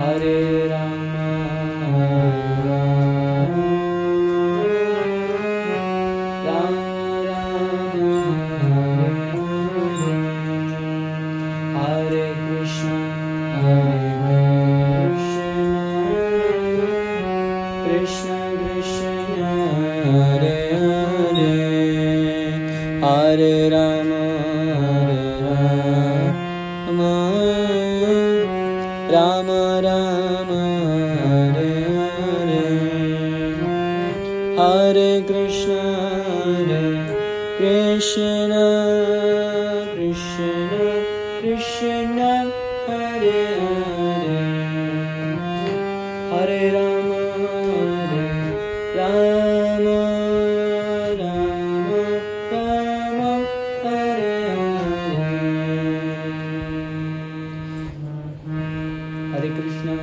Hare Rama, Rama Rama, Hare Krishna, Krishna Krishna, Hare Hare, Hare Rama, Rama Rama, Hare Hare, Hare Krishna, Krishna Krishna, Krishna Hare Hare, Hare Rama, Rama Rama, Rama Hare Hare. Hare Krishna.